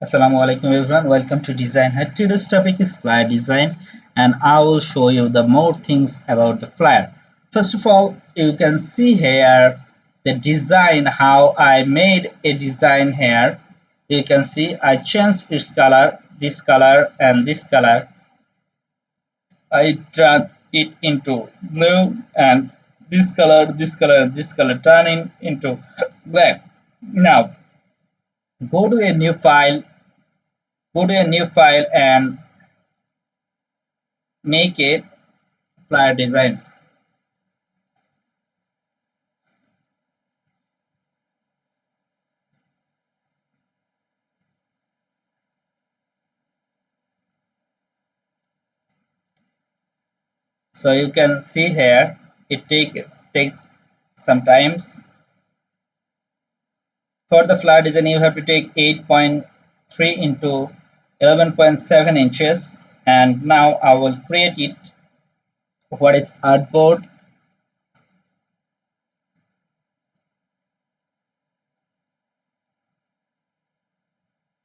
Assalamu alaikum everyone. Welcome to Design Hut. Today's topic is flyer design, and I will show you the more things about the flyer. First of all, you can see here the design, how I made a design here. You can see I changed its color, this color and this color. I turn it into blue, and this color turning into black. Now go to a new file, and make a flyer design. So you can see here it takes some times. For the flyer design you have to take 8.3 into 11.7 inches, and now I will create it. What is artboard?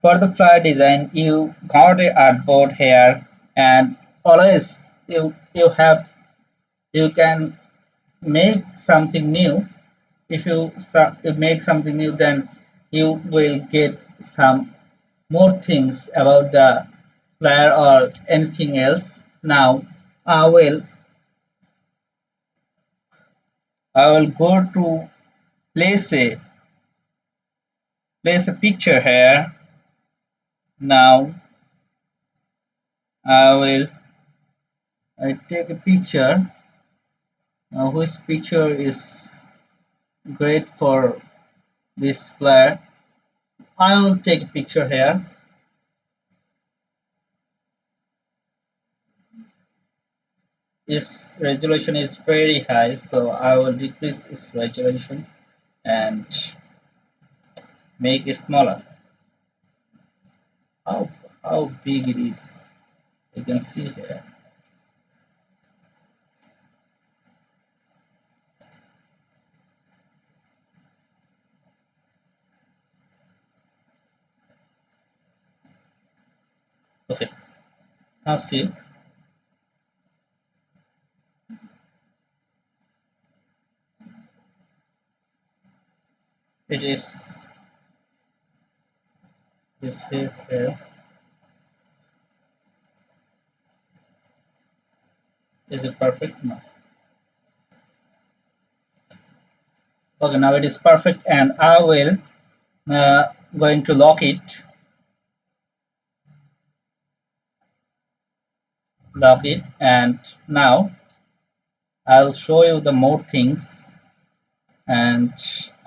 For the flyer design you got a artboard here, and always you can make something new. If you make something new, then you will get some more things about the flyer or anything else. Now I will I will go to place a place a picture here. Now I take a picture. Which picture is great for this flyer? I will take a picture here. Its resolution is very high, so I will decrease its resolution and make it smaller. How how big it is, you can see here. Okay, now see, it is safe here. Is it perfect? No. Okay, now it is perfect, and I will uh, going to lock it, and now I'll show you the more things, and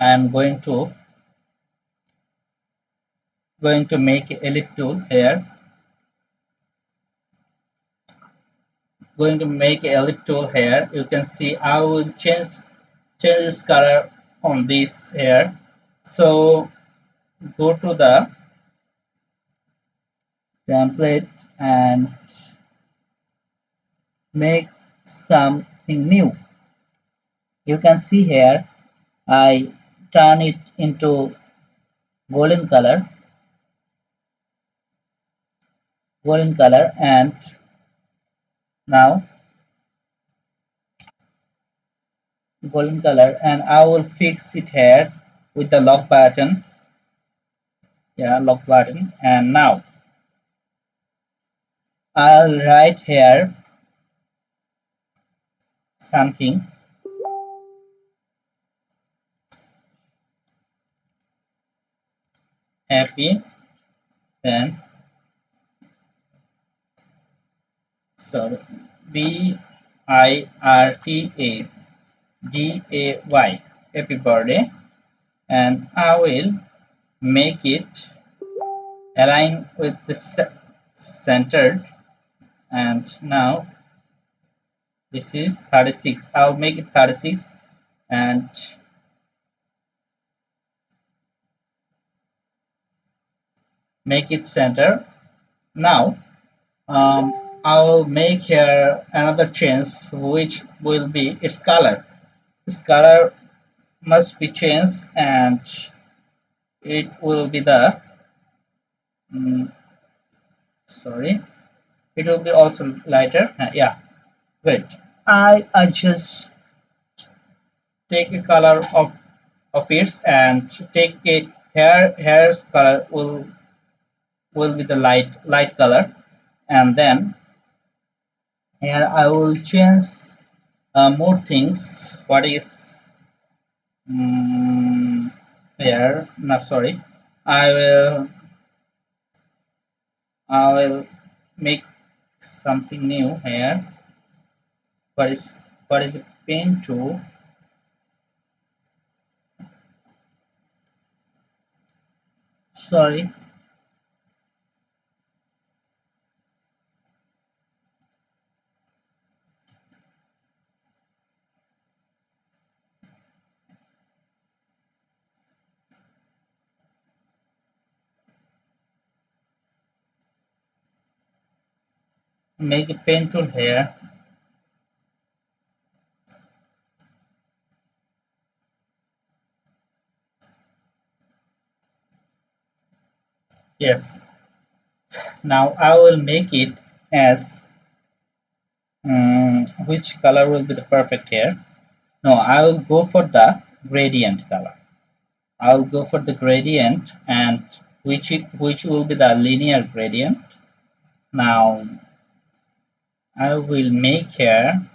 I'm going to make a ellipse tool here. Going to make a ellipse tool here. You can see I will change this color on this here. So go to the template and make something new. You can see here I turn it into golden color, and now golden color, and I will fix it here with the lock button. Yeah, lock button, and now I'll write here something. Happy, then sorry, BIRTHDAY, happy birthday, and I will make it align with the centered, and now this is 36. I'll make it 36 and make it center. Now I will make here another change, which will be its color. Its color must be changed, and it will be the mm, sorry, it will be also lighter. Yeah, great. I just take a color of its and take a hair's color will be the light color, and then here I will change more things. What is here? No, sorry. I will I will make something new here. What is a pen tool? Sorry, make a pen tool here. Yes. Now I will make it as which color will be the perfect here. No, I will go for the gradient color. I will go for the gradient, and which will be the linear gradient. Now I will make here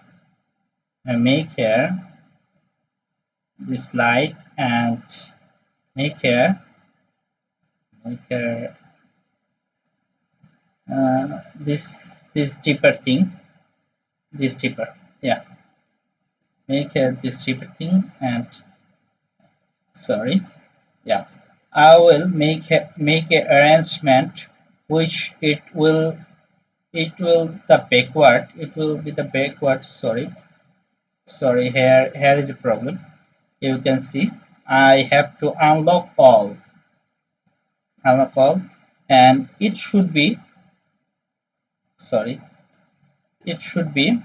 this light, and make here make here this deeper thing, this deeper, yeah, make here this deeper thing, and sorry, yeah, I will make a arrangement which it will the backward, it will be the backward, sorry, here is a problem. You can see I have to unlock all, and sorry, it should be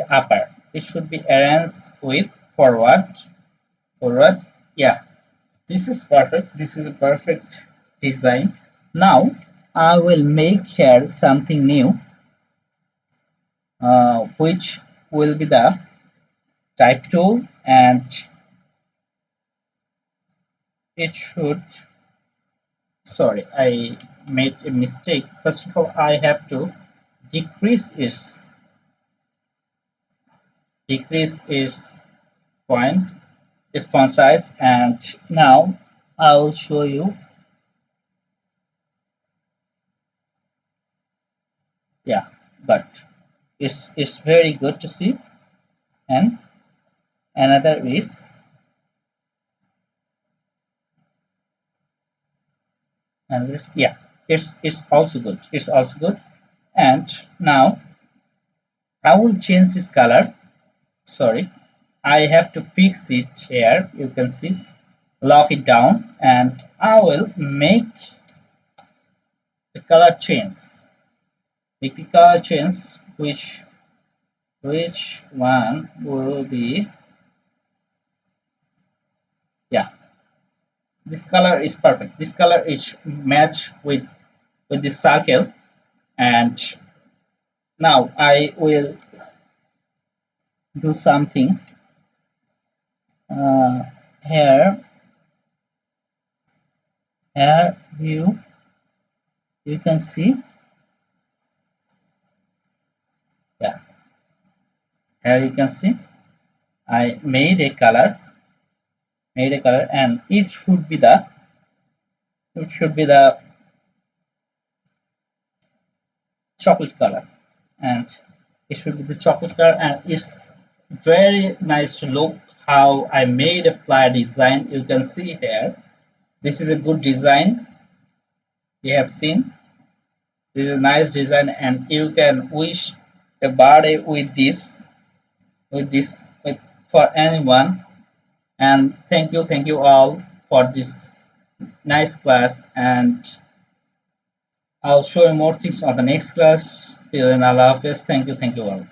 upper, it should be arranged with forward, yeah, this is perfect, this is a perfect design. Now I will make here something new, which will be the type tool, and it should, sorry, I made a mistake. First of all, I have to decrease its point, its font size, and now I'll show you. Yeah, but it's very good to see. And another is, and this, yeah, it's also good, and now I will change this color. Sorry, I have to fix it here. You can see, lock it down, and I will make the color change. Make the color change, which one will be, yeah, this color is perfect. This color is matched with this circle, and now I will do something uh, here. Here you can see, yeah, here you can see I made a color, and it should be the chocolate color, and it should be the chocolate color, and it's very nice to look how I made a flyer design. You can see here, this is a good design. You have seen, this is a nice design, and you can wish a birthday with for anyone. And thank you all for this nice class, and I'll show you more things on the next class. Till then, Allah Hafiz. Thank you all.